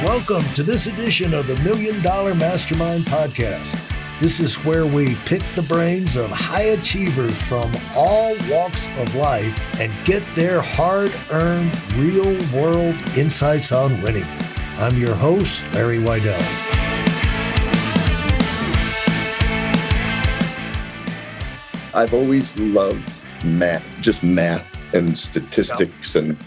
Welcome to this edition of the Million Dollar Mastermind podcast. This is where we pick the brains of high achievers from all walks of life and get their hard-earned, real-world insights on winning. I'm your host, Larry Weidel. I've always loved math and statistics and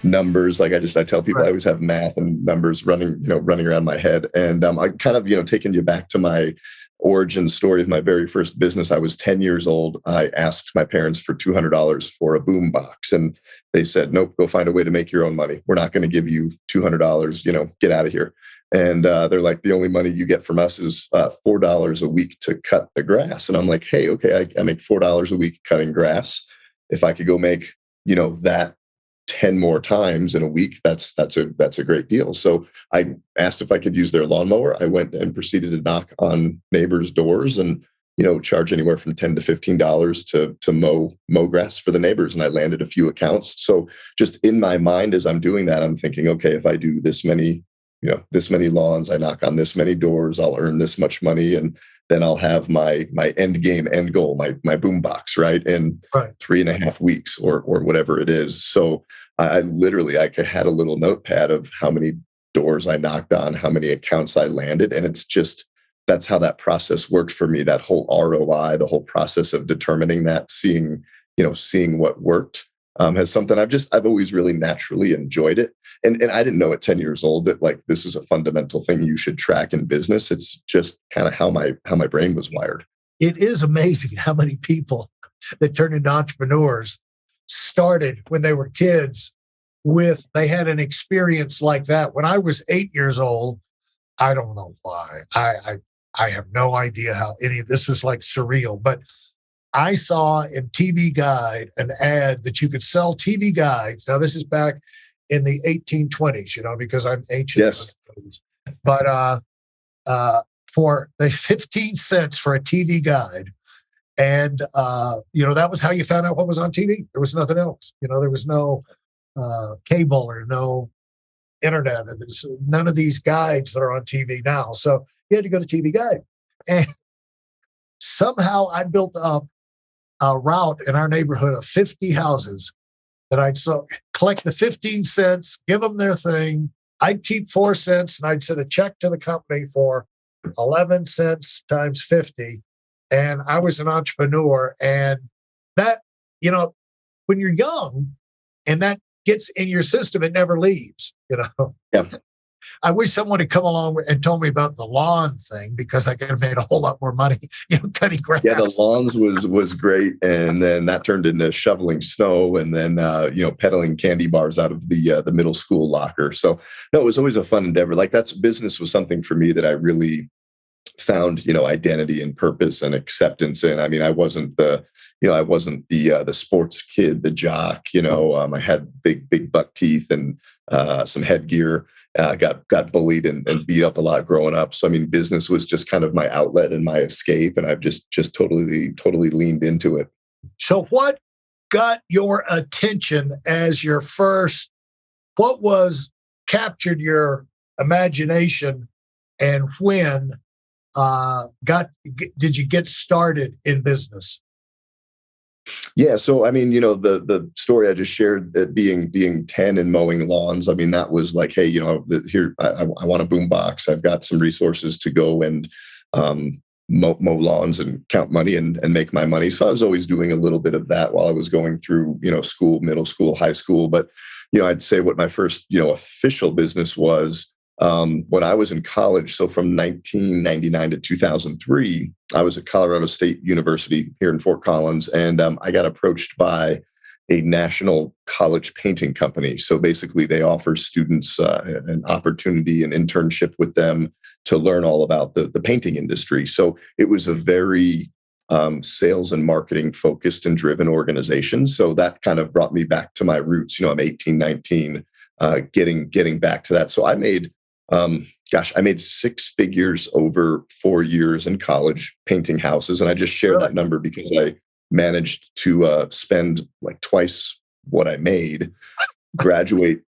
numbers. I tell people I always have math and numbers running around my head. And I kind of, taking you back to my origin story of my very first business. I was 10 years old. I asked my parents for $200 for a boom box. And they said, nope, go find a way to make your own money. We're not going to give you $200, get out of here. And they're like, the only money you get from us is $4 a week to cut the grass. And I'm like, hey, okay, I make $4 a week cutting grass. If I could go make, that 10 more times in a week, that's a great deal. So I asked if I could use their lawnmower. I went and proceeded to knock on neighbors' doors and, charge anywhere from $10 to $15 to mow grass for the neighbors. And I landed a few accounts. So just in my mind, as I'm doing that, I'm thinking, okay, if I do this many lawns, I knock on this many doors, I'll earn this much money. And then I'll have my end goal, my boom box, right? In 3.5 weeks or whatever it is. So I had a little notepad of how many doors I knocked on, how many accounts I landed. And that's how that process worked for me. That whole ROI, the whole process of determining that, seeing what worked, has something I've always really naturally enjoyed it. And I didn't know at 10 years old that this is a fundamental thing you should track in business. It's just kind of how my brain was wired. It is amazing how many people that turn into entrepreneurs started when they were kids they had an experience like that. When I was 8 years old, I don't know why. I have no idea how any of this was surreal, but I saw in TV Guide an ad that you could sell TV guides. Now, this is back in the 1820s, because I'm ancient. Yes. But for the 15 cents for a TV guide. And, that was how you found out what was on TV. There was nothing else. There was no cable or no internet. There's none of these guides that are on TV now. So you had to go to TV Guide. And somehow I built up a route in our neighborhood of 50 houses that I'd collect the 15 cents, give them their thing. I'd keep 4 cents and I'd send a check to the company for 11 cents times 50. And I was an entrepreneur. And that, when you're young and that gets in your system, it never leaves, Yeah. I wish someone had come along and told me about the lawn thing, because I could have made a whole lot more money, cutting grass. Yeah, the lawns was great, and then that turned into shoveling snow, and then peddling candy bars out of the middle school locker. So no, it was always a fun endeavor. Business was something for me that I really found identity and purpose and acceptance in. I mean, I wasn't the sports kid, the jock. I had big buck teeth and some headgear. Got bullied and beat up a lot growing up. So, I mean, business was just kind of my outlet and my escape. And I've just totally leaned into it. So what got your attention as what captured your imagination, and when did you get started in business? Yeah. So, I mean, the story I just shared, that being 10 and mowing lawns, I mean, that was like, hey, here, I want a boom box. I've got some resources to go and mow lawns and count money and make my money. So I was always doing a little bit of that while I was going through, school, middle school, high school. But, I'd say what my first, official business was when I was in college. So from 1999 to 2003, I was at Colorado State University here in Fort Collins, and I got approached by a national college painting company. So basically, they offer students an opportunity, an internship with them to learn all about the painting industry. So it was a very sales and marketing focused and driven organization. So that kind of brought me back to my roots. I'm 18, 19, getting back to that. So I made I made 6 figures over 4 years in college painting houses. And I just share that number because I managed to spend like twice what I made, graduate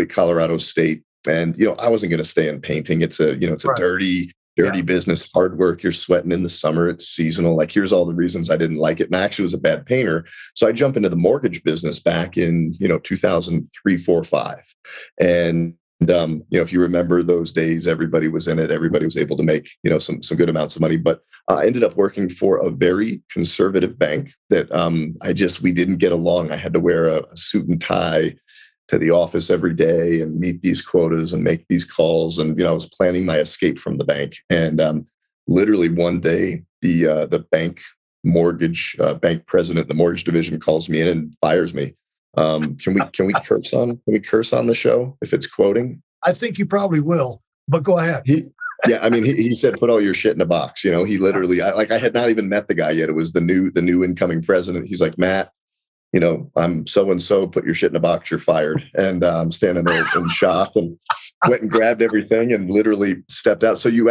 Colorado State, And, I wasn't going to stay in painting. It's a Right. dirty Yeah. business, hard work. You're sweating in the summer. It's seasonal. Like, here's all the reasons I didn't like it. And I actually was a bad painter. So I jumped into the mortgage business back in, 2003, 4, 5. And, if you remember those days, everybody was in it. Everybody was able to make, some good amounts of money. But I ended up working for a very conservative bank that we didn't get along. I had to wear a suit and tie to the office every day and meet these quotas and make these calls. And, I was planning my escape from the bank. And literally one day, the bank bank president, the mortgage division calls me in and fires me. Can we curse on the show if it's quoting? I think you probably will, but go ahead. He said, put all your shit in a box. He literally, I had not even met the guy yet. It was the new incoming president. He's like, Matt, I'm so-and-so, put your shit in a box, you're fired. And I'm standing there in shock and went and grabbed everything and literally stepped out. So you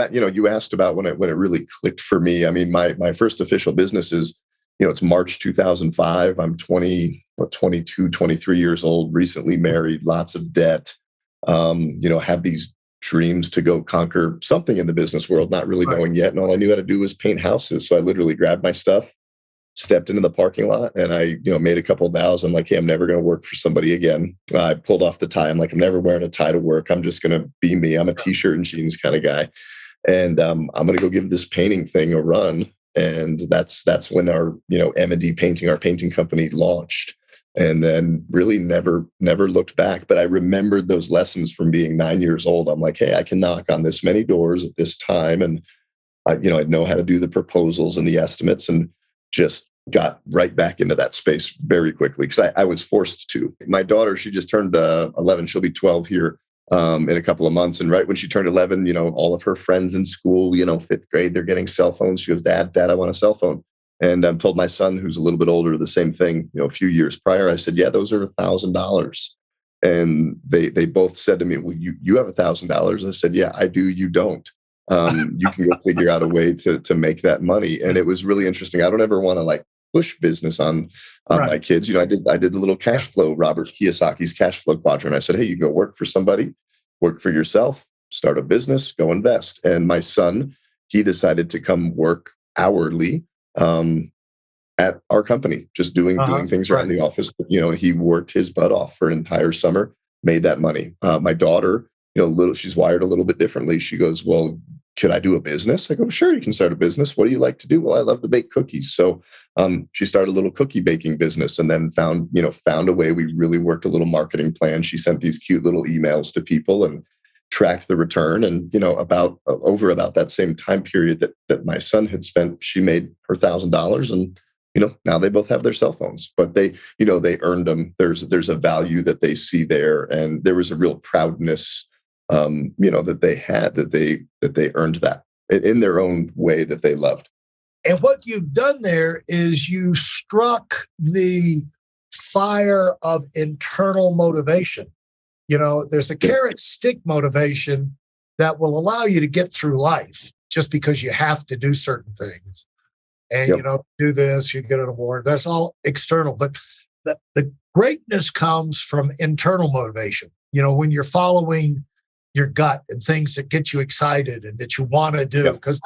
asked about when it really clicked for me. I mean, my first official business is, it's March 2005. I'm 22, 23 years old, recently married, lots of debt, have these dreams to go conquer something in the business world, not really knowing yet. And all I knew how to do was paint houses. So I literally grabbed my stuff, stepped into the parking lot, and I, made a couple of vows. I'm like, hey, I'm never going to work for somebody again. I pulled off the tie. I'm like, I'm never wearing a tie to work. I'm just going to be me. I'm a t-shirt and jeans kind of guy. And I'm going to go give this painting thing a run. And that's when our, M&D painting, our painting company, launched. And then really never looked back. But I remembered those lessons from being 9 years old. I'm like, hey, I can knock on this many doors at this time. And I know how to do the proposals and the estimates, and just got right back into that space very quickly because I was forced to. My daughter, she just turned 11. She'll be 12 here in a couple of months. And right when she turned 11, all of her friends in school, 5th grade, they're getting cell phones. She goes, Dad, I want a cell phone. And I told my son, who's a little bit older, the same thing, a few years prior. I said, yeah, those are $1,000. And they both said to me, well, you have $1,000. I said, yeah, I do. You don't. You can go figure out a way to make that money. And it was really interesting. I don't ever want to push business on my kids. I did the little cash flow, Robert Kiyosaki's cash flow quadrant. I said, hey, you go work for somebody, work for yourself, start a business, go invest. And my son, he decided to come work hourly at our company, just doing things around the office. He worked his butt off for an entire summer, made that money. My daughter, she's wired a little bit differently. She goes, well, could I do a business? I go, sure, you can start a business. What do you like to do? Well, I love to bake cookies. So she started a little cookie baking business, and then found a way. We really worked a little marketing plan. She sent these cute little emails to people and tracked the return. And, about that same time period that my son had spent, she made her $1,000. And, now they both have their cell phones, but they earned them. There's a value that they see there. And there was a real proudness that they had, that they earned that in their own way that they loved. And what you've done there is you struck the fire of internal motivation. There's a carrot stick motivation that will allow you to get through life just because you have to do certain things. And, do this, you get an award. That's all external. But the greatness comes from internal motivation. When you're following your gut and things that get you excited and that you want to do, because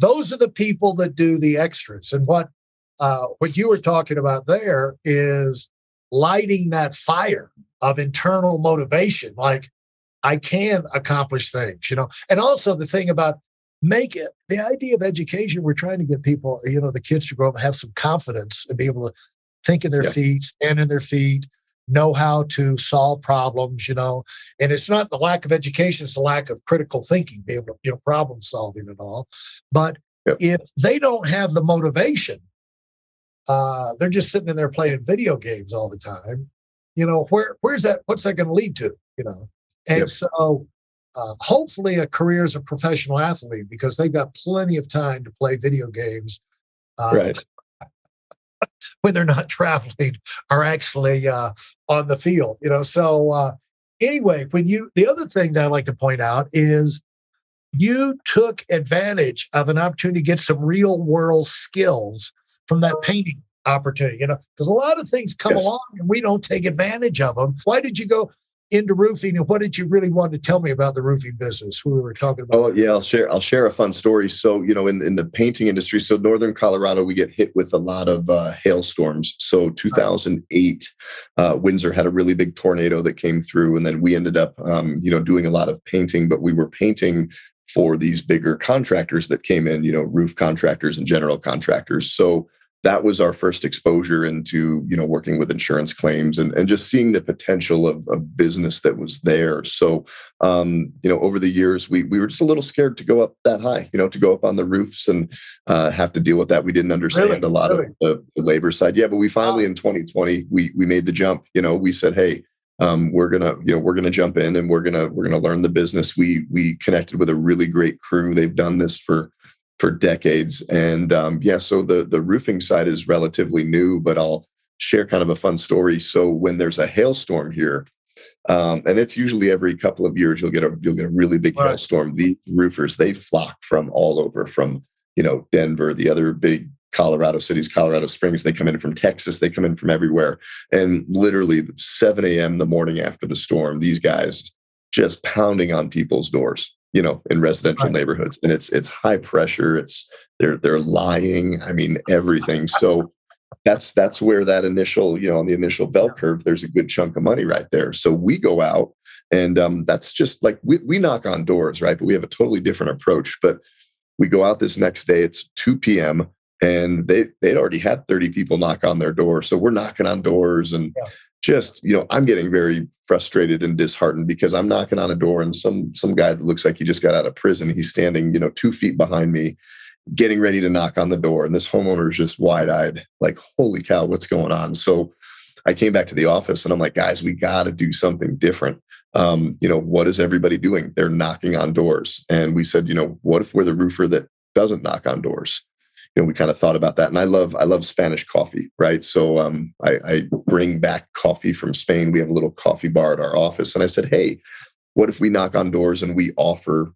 those are the people that do the extras. And what you were talking about there is lighting that fire of internal motivation. Like, I can accomplish things, and also the thing about the idea of education, we're trying to get people, the kids to grow up and have some confidence and be able to think in their feet, stand on their feet, know how to solve problems, and it's not the lack of education, it's the lack of critical thinking, be able to, problem solving and all. But if they don't have the motivation, they're just sitting in there playing video games all the time. Where's that? What's that going to lead to? And so hopefully a career as a professional athlete, because they've got plenty of time to play video games. When they're not traveling or actually on the field, So anyway, the other thing that I like to point out is you took advantage of an opportunity to get some real world skills from that painting opportunity, because a lot of things come along and we don't take advantage of them. Why did you go? into roofing, and what did you really want to tell me about the roofing business we were talking about? Oh yeah, I'll share a fun story. So, in the painting industry, so northern Colorado, we get hit with a lot of hailstorms. So 2008, Windsor had a really big tornado that came through, and then we ended up, doing a lot of painting. But we were painting for these bigger contractors that came in, roof contractors and general contractors. So that was our first exposure into, working with insurance claims and just seeing the potential of business that was there. So, over the years, we were just a little scared to go up that high, to go up on the roofs and have to deal with that. We didn't understand a lot of the labor side. Yeah, but we finally in 2020, we made the jump. We said, hey, we're gonna jump in and we're gonna learn the business. We connected with a really great crew. They've done this for decades. And so the roofing side is relatively new, but I'll share kind of a fun story. So when there's a hailstorm here, and it's usually every couple of years, you'll get a really big hailstorm. The roofers, they flock from all over, from Denver, the other big Colorado cities, Colorado Springs. They come in from Texas. They come in from everywhere. And literally 7 a.m. the morning after the storm, these guys just pounding on people's doors, in residential neighborhoods. And it's high pressure. They're lying. I mean, everything. So that's where that initial, on the initial bell curve, there's a good chunk of money right there. So we go out and that's just like, we knock on doors, right? But we have a totally different approach. But we go out this next day, it's 2 p.m. and they'd already had 30 people knock on their door. So we're knocking on doors and just, I'm getting very frustrated and disheartened because I'm knocking on a door and some guy that looks like he just got out of prison, he's standing, 2 feet behind me, getting ready to knock on the door. And this homeowner is just wide-eyed, like, holy cow, what's going on? So I came back to the office and I'm like, guys, we got to do something different. What is everybody doing? They're knocking on doors. And we said, what if we're the roofer that doesn't knock on doors? We kind of thought about that. And I love Spanish coffee, right? So I bring back coffee from Spain. We have a little coffee bar at our office. And I said, hey, what if we knock on doors and we offer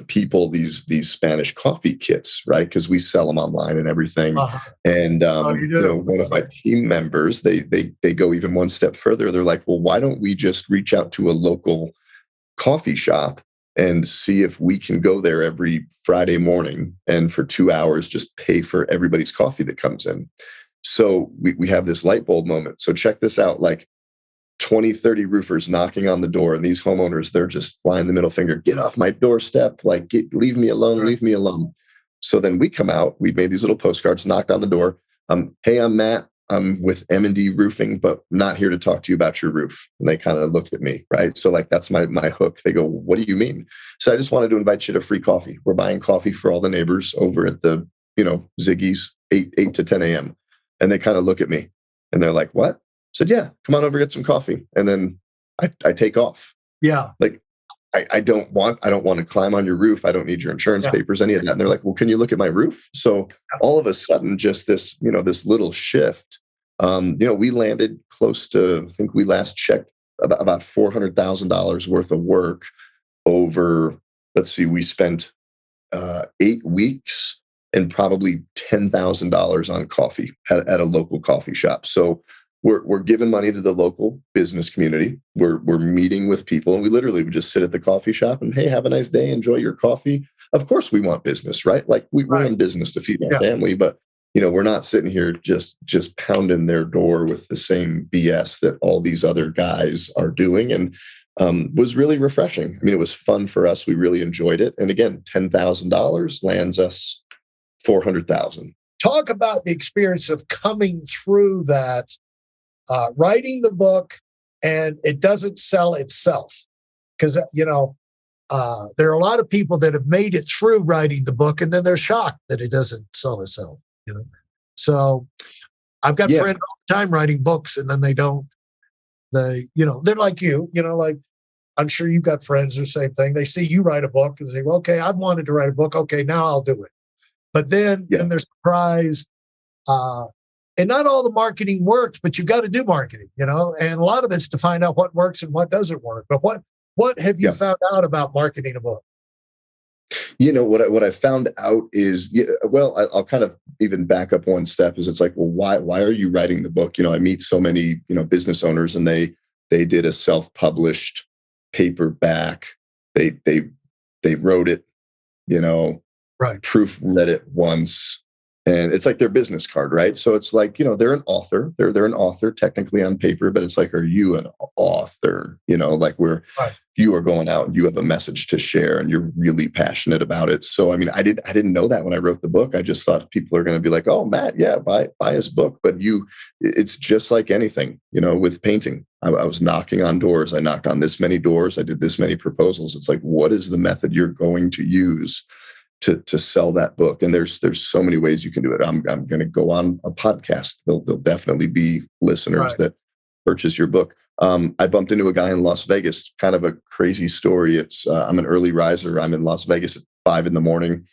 people these Spanish coffee kits, right? Because we sell them online and everything. And one of my team members, they go even one step further. They're like, well, why don't we just reach out to a local coffee shop and see if we can go there every Friday morning and for 2 hours just pay for everybody's coffee that comes in. So we have this light bulb moment. So check this out, like 20, 30 roofers knocking on the door, and these homeowners, they're just flying the middle finger, get off my doorstep, like leave me alone, leave me alone. So then we come out, we've made these little postcards, knocked on the door. Hey, I'm Matt. I'm with M&D Roofing, but not here to talk to you about your roof. And they kind of looked at me, right? So like, that's my hook. They go, what do you mean? So I just wanted to invite you to free coffee. We're buying coffee for all the neighbors over at the, Ziggy's 8 to 10 a.m. And they kind of look at me and they're like, what? I said, yeah, come on over, get some coffee. And then I take off. Yeah. Like, I don't want to climb on your roof. I don't need your insurance papers, any of that. And they're like, well, can you look at my roof? So all of a sudden, just this, this little shift, we landed close to, I think we last checked about $400,000 worth of work over, we spent 8 weeks and probably $10,000 on coffee at a local coffee shop. So we're giving money to the local business community. We're meeting with people, and we literally would just sit at the coffee shop and, hey, have a nice day, enjoy your coffee. Of course, we want business, right? Like we're in business to feed our family, but we're not sitting here just pounding their door with the same BS that all these other guys are doing. And was really refreshing. I mean, it was fun for us. We really enjoyed it. And again, $10,000 lands us $400,000. Talk about the experience of coming through that. Writing the book, and it doesn't sell itself, because there are a lot of people that have made it through writing the book and then they're shocked that it doesn't sell itself. So I've got friends all the time writing books, and then they're like you, like I'm sure you've got friends the same thing. They see you write a book and they say, well, okay, I've wanted to write a book. Okay, now I'll do it. But then they're surprised. And not all the marketing works, but you've got to do marketing, and a lot of it's to find out what works and what doesn't work. But what have you found out about marketing a book? What I found out is, I'll kind of even back up one step. Is it's like, well, why are you writing the book? I meet so many, business owners, and they They did a self-published paperback. They wrote it, Right. proofread it once, and it's like their business card, right? So it's like, they're an author. They're an author technically on paper, but it's like, are you an author? Like Right. you are going out and you have a message to share and you're really passionate about it. So I mean, I didn't know that when I wrote the book. I just thought people are going to be like, oh, Matt, yeah, buy his book. But it's just like anything, with painting. I was knocking on doors. I knocked on this many doors. I did this many proposals. It's like, what is the method you're going to use to sell that book? And there's so many ways you can do it. I'm going to go on a podcast. There'll definitely be listeners that purchase your book. I bumped into a guy in Las Vegas, kind of a crazy story. It's I'm an early riser. I'm in Las Vegas at 5 a.m,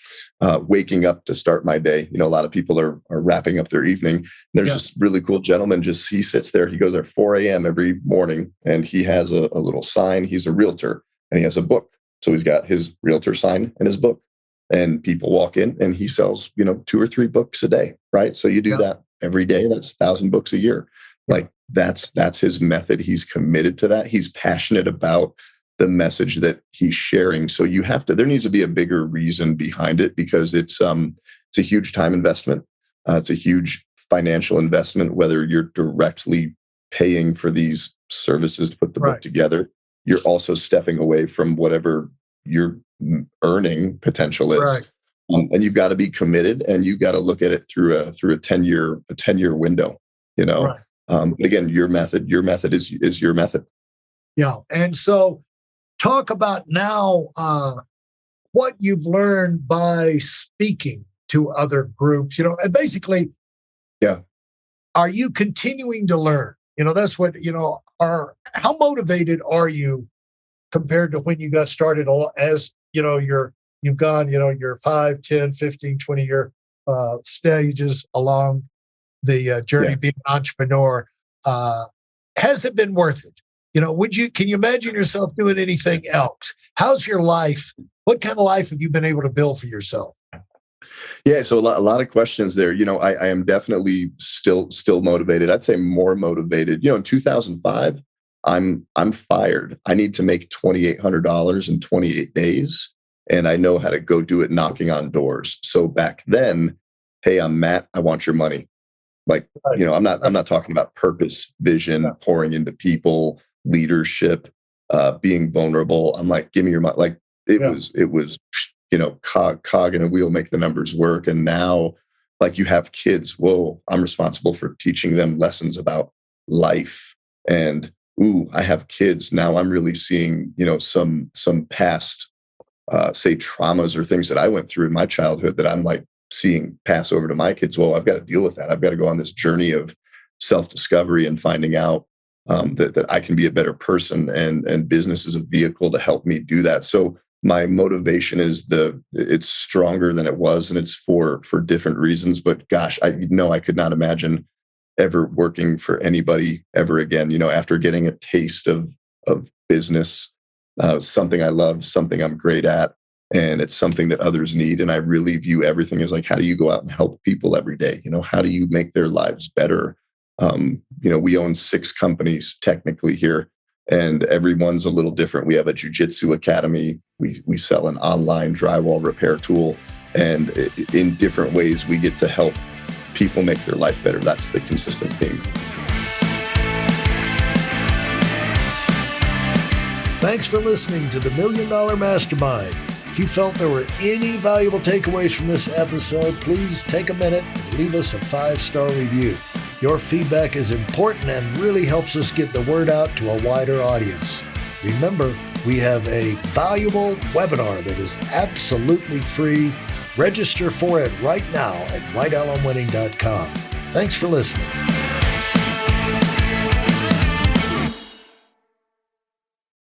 waking up to start my day. A lot of people are wrapping up their evening. And there's this really cool gentleman. He sits there. He goes at 4 a.m. every morning, and he has a little sign. He's a realtor, and he has a book. So he's got his realtor sign and his book. And people walk in, and he sells, 2 or 3 books a day, right? So you do that every day. That's 1,000 books a year. Like that's his method. He's committed to that. He's passionate about the message that he's sharing. So there needs to be a bigger reason behind it, because it's a huge time investment. It's a huge financial investment, whether you're directly paying for these services to put the book together. You're also stepping away from whatever your earning potential is. Right. And you've got to be committed, and you've got to look at it through a 10-year window, Right. But again, your method is your method. Yeah. And so talk about now what you've learned by speaking to other groups, and basically, are you continuing to learn? That's what, how motivated are you compared to when you got started, as you've gone, your 5, 10, 15, 20-year stages along the journey being an entrepreneur. Has it been worth it? Can you imagine yourself doing anything else? How's your life? What kind of life have you been able to build for yourself? Yeah, so a lot of questions there. I am definitely still motivated. I'd say more motivated. In 2005, I'm fired. I need to make $2,800 in 28 days, and I know how to go do it knocking on doors. So back then, hey, I'm Matt. I want your money. Like, I'm not talking about purpose, vision, pouring into people, leadership, being vulnerable. I'm like, give me your money. Like it was, cog in a wheel, make the numbers work. And now, like, you have kids. Whoa, I'm responsible for teaching them lessons about life. And I have kids. Now I'm really seeing, some past, say, traumas or things that I went through in my childhood that I'm like seeing pass over to my kids. Well, I've got to deal with that. I've got to go on this journey of self-discovery and finding out that I can be a better person, and business is a vehicle to help me do that. So my motivation is it's stronger than it was, and it's for different reasons. But gosh, I could not imagine ever working for anybody ever again. After getting a taste of business, something I love, something I'm great at, and it's something that others need. And I really view everything as like, how do you go out and help people every day? How do you make their lives better? We own 6 companies technically here, and everyone's a little different. We have a jiu-jitsu academy. We sell an online drywall repair tool, and in different ways, we get to help people make their life better. That's the consistent theme. Thanks for listening to the Million Dollar Mastermind. If you felt there were any valuable takeaways from this episode, please take a minute and leave us a 5-star review. Your feedback is important and really helps us get the word out to a wider audience. Remember, we have a valuable webinar that is absolutely free. Register for it right now at weidelonwinning.com. Thanks for listening.